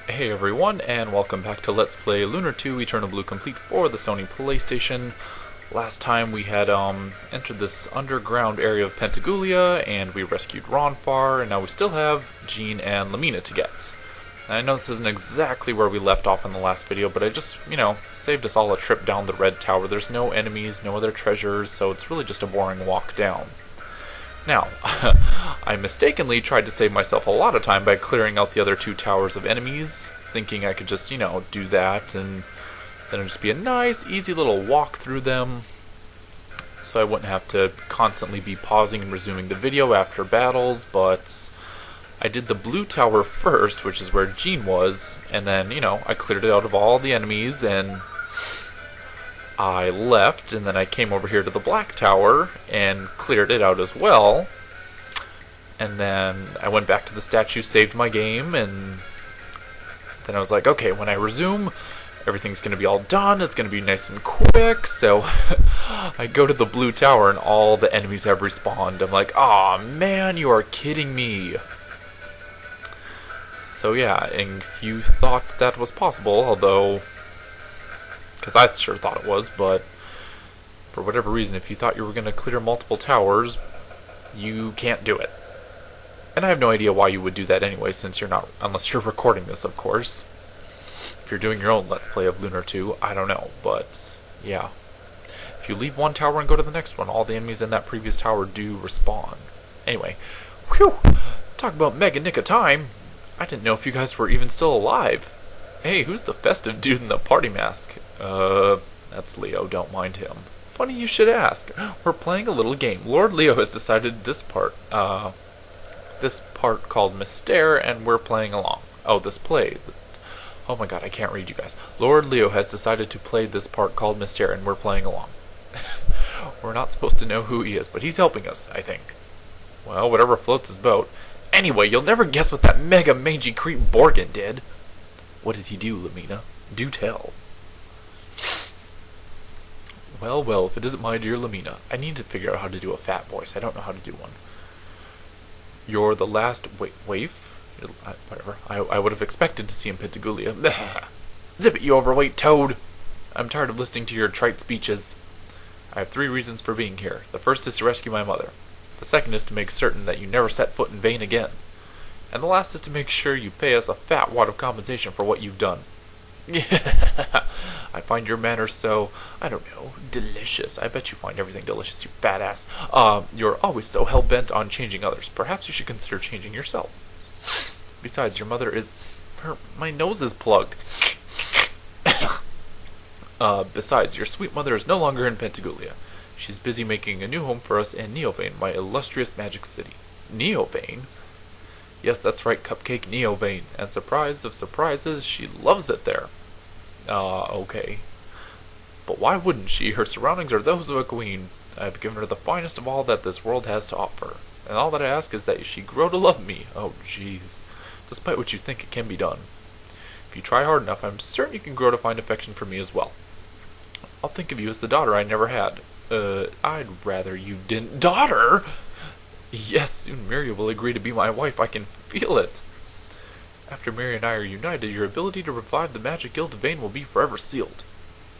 Hey everyone, and welcome back to Let's Play Lunar 2 Eternal Blue Complete for the Sony PlayStation. Last time we had entered this underground area of Pentagoulia, and we rescued Ronfar, and now we still have Jean and Lemina to get. And I know this isn't exactly where we left off in the last video, but I just, saved us all a trip down the Red Tower. There's no enemies, no other treasures, so it's really just a boring walk down. Now, I mistakenly tried to save myself a lot of time by clearing out the other two towers of enemies, thinking I could just, do that, and then it'd just be a nice, easy little walk through them, so I wouldn't have to constantly be pausing and resuming the video after battles, but I did the blue tower first, which is where Jean was, and then, I cleared it out of all the enemies, and I left, and then I came over here to the black tower and cleared it out as well. And then I went back to the statue, saved my game, and then I was like, okay, when I resume, everything's going to be all done, it's going to be nice and quick. So I go to the blue tower and all the enemies have respawned. I'm like, aw, man, you are kidding me. So yeah, and if you thought that was possible, although because I sure thought it was, but for whatever reason, if you thought you were going to clear multiple towers, you can't do it. And I have no idea why you would do that anyway, since you're not, unless you're recording this, of course. If you're doing your own Let's Play of Lunar 2, I don't know, but yeah. If you leave one tower and go to the next one, all the enemies in that previous tower do respawn. Anyway, whew, talk about mega nick of time. I didn't know if you guys were even still alive. Hey, who's the festive dude in the party mask? That's Leo, don't mind him. Funny you should ask. We're playing a little game. Lord Leo has decided this part called Mystere, and we're playing along. Oh, this play. Oh my god, I can't read you guys. Lord Leo has decided to play this part called Mystere, and we're playing along. We're not supposed to know who he is, but he's helping us, I think. Well, whatever floats his boat. Anyway, you'll never guess what that mega mangy creep Borgin did. What did he do, Lemina? Do tell. Well, if it isn't my dear Lemina, I need to figure out how to do a fat voice. I don't know how to do one. You're the last waif? Whatever. I would have expected to see in Pentagoulia. Zip it, you overweight toad! I'm tired of listening to your trite speeches. I have 3 reasons for being here. The first is to rescue my mother. The second is to make certain that you never set foot in Vane again. And the last is to make sure you pay us a fat wad of compensation for what you've done. I find your manners so, I don't know, delicious. I bet you find everything delicious, you fat ass. You're always so hell-bent on changing others. Perhaps you should consider changing yourself. Besides, your mother is... my nose is plugged. Besides, your sweet mother is no longer in Pentagoulia. She's busy making a new home for us in Neovane, my illustrious magic city. Neovane? Yes, that's right, Cupcake, Neovane. And surprise of surprises, she loves it there. Okay. But why wouldn't she? Her surroundings are those of a queen. I've given her the finest of all that this world has to offer. And all that I ask is that she grow to love me. Oh, jeez. Despite what you think it can be done. If you try hard enough, I'm certain you can grow to find affection for me as well. I'll think of you as the daughter I never had. I'd rather you didn't. Daughter? Yes, soon Miri will agree to be my wife. I can feel it. After Miri and I are united, your ability to revive the magic guild of Vane will be forever sealed.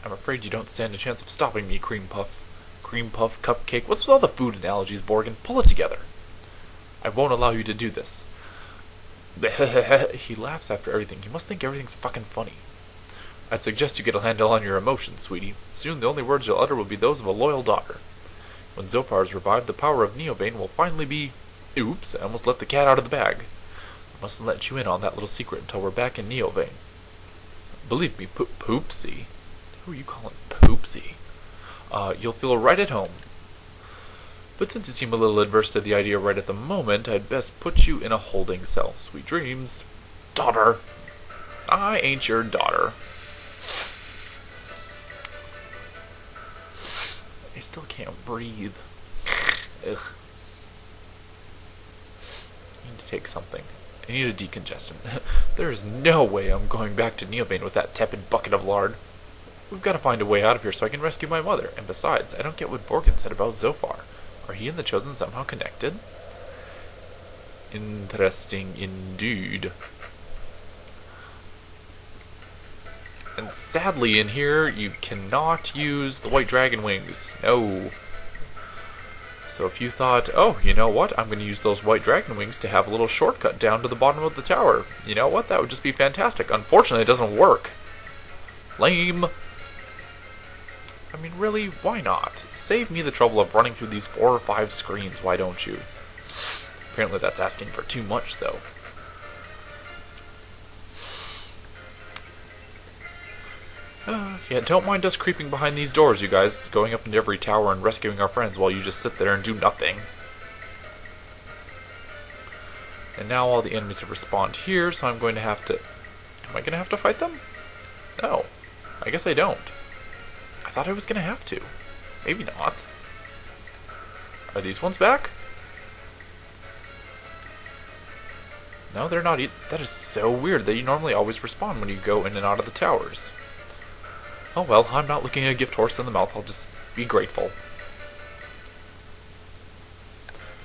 I'm afraid you don't stand a chance of stopping me, Cream Puff. Cream Puff, Cupcake, what's with all the food analogies, Borgin? Pull it together. I won't allow you to do this. He laughs after everything. He must think everything's fucking funny. I'd suggest you get a handle on your emotions, sweetie. Soon the only words you'll utter will be those of a loyal daughter. When Zophar is revived, the power of Neovane will finally be... Oops, I almost let the cat out of the bag. I mustn't let you in on that little secret until we're back in Neovane. Believe me, Poopsie. Who are you calling Poopsie? You'll feel right at home. But since you seem a little adverse to the idea right at the moment, I'd best put you in a holding cell. Sweet dreams. Daughter. I ain't your daughter. I still can't breathe. Ugh. I need to take something. I need a decongestant. There is no way I'm going back to Neovane with that tepid bucket of lard. We've got to find a way out of here so I can rescue my mother. And besides, I don't get what Borgin said about Zophar. Are he and the Chosen somehow connected? Interesting indeed. And sadly in here, you cannot use the white dragon wings. No. So if you thought, oh, you know what, I'm going to use those white dragon wings to have a little shortcut down to the bottom of the tower. You know what, that would just be fantastic. Unfortunately, it doesn't work. Lame. I mean, really, why not? Save me the trouble of running through these 4 or 5 screens, why don't you? Apparently that's asking for too much, though. Yeah, don't mind us creeping behind these doors, you guys, going up into every tower and rescuing our friends while you just sit there and do nothing. And now all the enemies have respawned here, so I'm going to have to... Am I going to have to fight them? No. I guess I don't. I thought I was going to have to. Maybe not. Are these ones back? No, they're not. That is so weird. They normally always respawn when you go in and out of the towers. Oh well, I'm not looking a gift horse in the mouth. I'll just be grateful.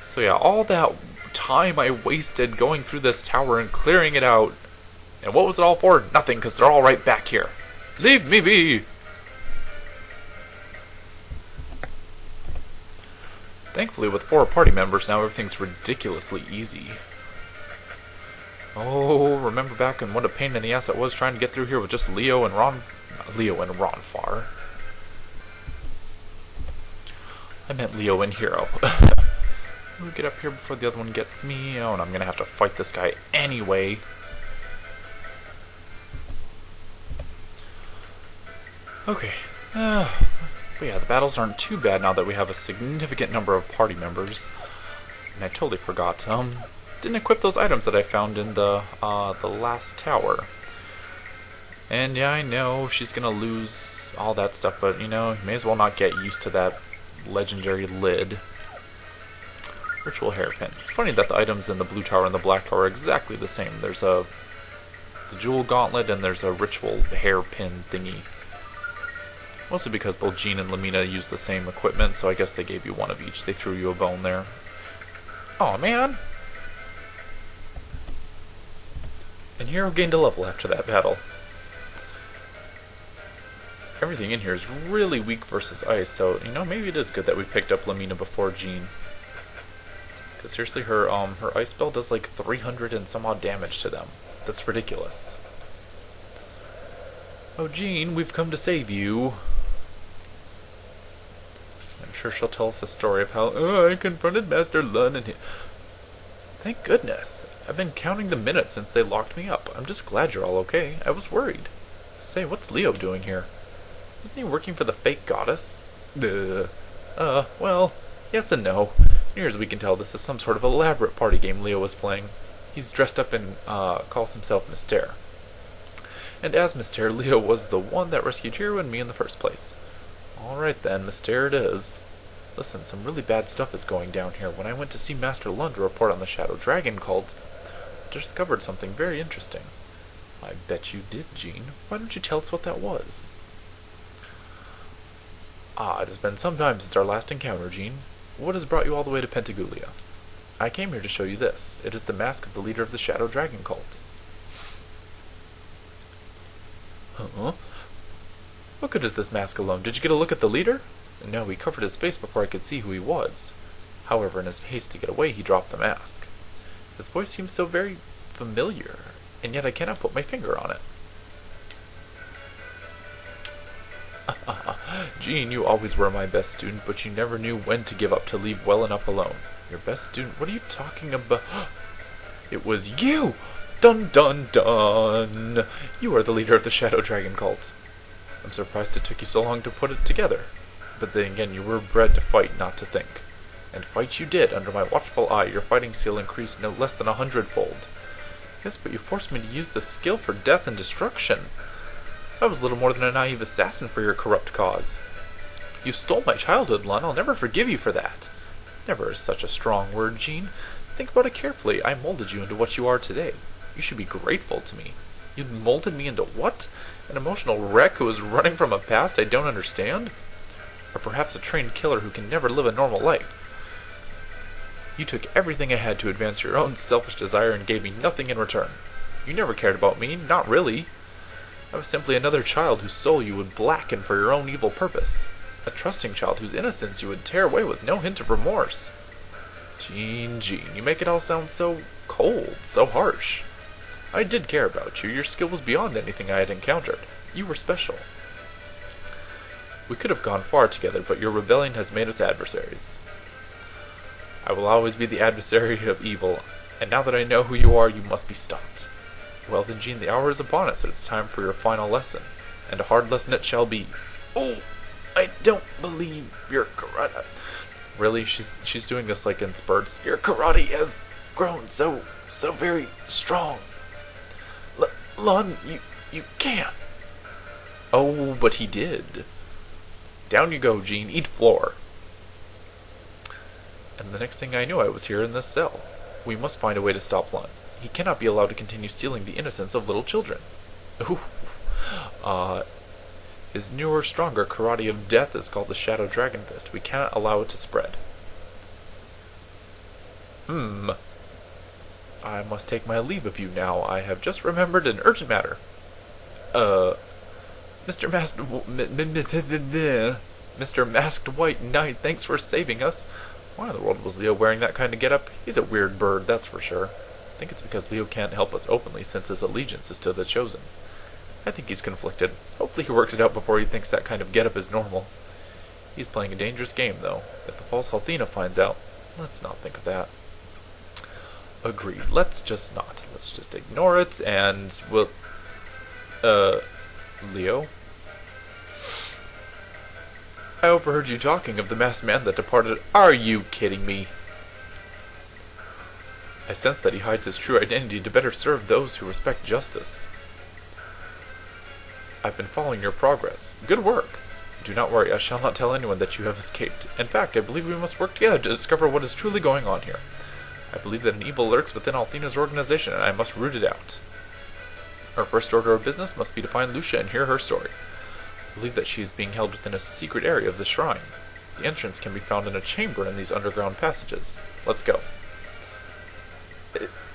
So yeah, all that time I wasted going through this tower and clearing it out. And what was it all for? Nothing, because they're all right back here. Leave me be! Thankfully, with 4 party members now, everything's ridiculously easy. Oh, remember back and what a pain in the ass it was trying to get through here with just Leo and Ronfar. I meant Leo and Hero. We'll get up here before the other one gets me. Oh, and I'm gonna have to fight this guy anyway. Okay. But yeah, the battles aren't too bad now that we have a significant number of party members. And I totally forgot. Didn't equip those items that I found in the last tower. And yeah, I know she's gonna lose all that stuff, but you know, you may as well not get used to that legendary lid. Ritual hairpin. It's funny that the items in the blue tower and the black tower are exactly the same. There's the jewel gauntlet and there's a ritual hairpin thingy. Mostly because both Jean and Lemina use the same equipment, so I guess they gave you one of each. They threw you a bone there. Aw, man! And Hero gained a level after that battle. Everything in here is really weak versus ice, so, you know, maybe it is good that we picked up Lemina before Jean. Because seriously, her ice spell does like 300 and some odd damage to them. That's ridiculous. Oh, Jean, we've come to save you. I'm sure she'll tell us a story of how, I confronted Master Lun and he... Thank goodness. I've been counting the minutes since they locked me up. I'm just glad you're all okay. I was worried. Say, what's Leo doing here? Isn't he working for the fake goddess? Well, yes and no. Near as we can tell, this is some sort of elaborate party game Leo was playing. He's dressed up and calls himself Mystere. And as Mystere, Leo was the one that rescued Hero and me in the first place. Alright then, Mystere it is. Listen, some really bad stuff is going down here. When I went to see Master Lund to report on the Shadow Dragon cult, I discovered something very interesting. I bet you did, Jean. Why don't you tell us what that was? It has been some time since our last encounter, Jean. What has brought you all the way to Pentagoulia? I came here to show you this. It is the mask of the leader of the Shadow Dragon cult. Huh? What good is this mask alone? Did you get a look at the leader? No, he covered his face before I could see who he was. However, in his haste to get away, he dropped the mask. His voice seems so very familiar, and yet I cannot put my finger on it. Jean, you always were my best student, but you never knew when to give up to leave well enough alone. Your best student? What are you talking about? It was you! Dun dun dun! You are the leader of the Shadow Dragon cult. I'm surprised it took you so long to put it together. But then again, you were bred to fight, not to think. And fight you did. Under my watchful eye, your fighting skill increased no less than 100-fold. Yes, but you forced me to use this skill for death and destruction. I was little more than a naive assassin for your corrupt cause. You stole my childhood, Lun. I'll never forgive you for that. Never is such a strong word, Jean. Think about it carefully. I molded you into what you are today. You should be grateful to me. You molded me into what? An emotional wreck who is running from a past I don't understand? Or perhaps a trained killer who can never live a normal life? You took everything I had to advance your own selfish desire and gave me nothing in return. You never cared about me, not really. I was simply another child whose soul you would blacken for your own evil purpose. A trusting child whose innocence you would tear away with no hint of remorse. Jean, you make it all sound so cold, so harsh. I did care about you. Your skill was beyond anything I had encountered. You were special. We could have gone far together, but your rebellion has made us adversaries. I will always be the adversary of evil, and now that I know who you are, you must be stopped. Well then, Jean, the hour is upon us, and it's time for your final lesson. And a hard lesson it shall be. Oh, I don't believe your karate... Really? She's doing this like in spurts. Your karate has grown so very strong. Lun, you can't. Oh, but he did. Down you go, Jean. Eat floor. And the next thing I knew, I was here in this cell. We must find a way to stop Lun. He cannot be allowed to continue stealing the innocence of little children. Ooh. His newer, stronger karate of death is called the Shadow Dragon Fist. We cannot allow it to spread. I must take my leave of you now. I have just remembered an urgent matter. Mr. Masked White Knight, thanks for saving us. Why in the world was Leo wearing that kind of getup? He's a weird bird, that's for sure. I think it's because Leo can't help us openly since his allegiance is to the Chosen. I think he's conflicted. Hopefully he works it out before he thinks that kind of getup is normal. He's playing a dangerous game, though. If the false Halthina finds out, let's not think of that. Agreed. Let's just not. Let's just ignore it, and we'll... Leo? I overheard you talking of the masked man that departed. Are you kidding me? I sense that he hides his true identity to better serve those who respect justice. I've been following your progress. Good work. Do not worry, I shall not tell anyone that you have escaped. In fact, I believe we must work together to discover what is truly going on here. I believe that an evil lurks within Althina's organization, and I must root it out. Our first order of business must be to find Lucia and hear her story. I believe that she is being held within a secret area of the shrine. The entrance can be found in a chamber in these underground passages. Let's go.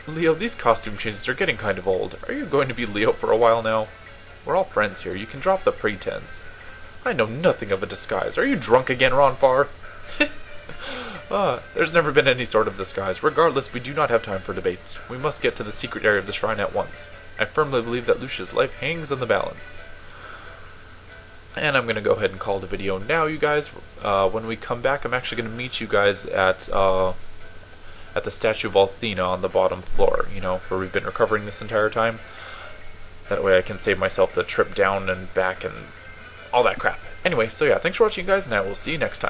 Leo, these costume changes are getting kind of old. Are you going to be Leo for a while now? We're all friends here. You can drop the pretense. I know nothing of a disguise. Are you drunk again, Ronfar? There's never been any sort of disguise. Regardless, we do not have time for debates. We must get to the secret area of the shrine at once. I firmly believe that Lucia's life hangs in the balance. And I'm going to go ahead and call the video now, you guys. When we come back, I'm actually going to meet you guys at the statue of Althina on the bottom floor, you know, where we've been recovering this entire time. That way I can save myself the trip down and back and all that crap. Anyway, so yeah, thanks for watching, guys, and I will see you next time.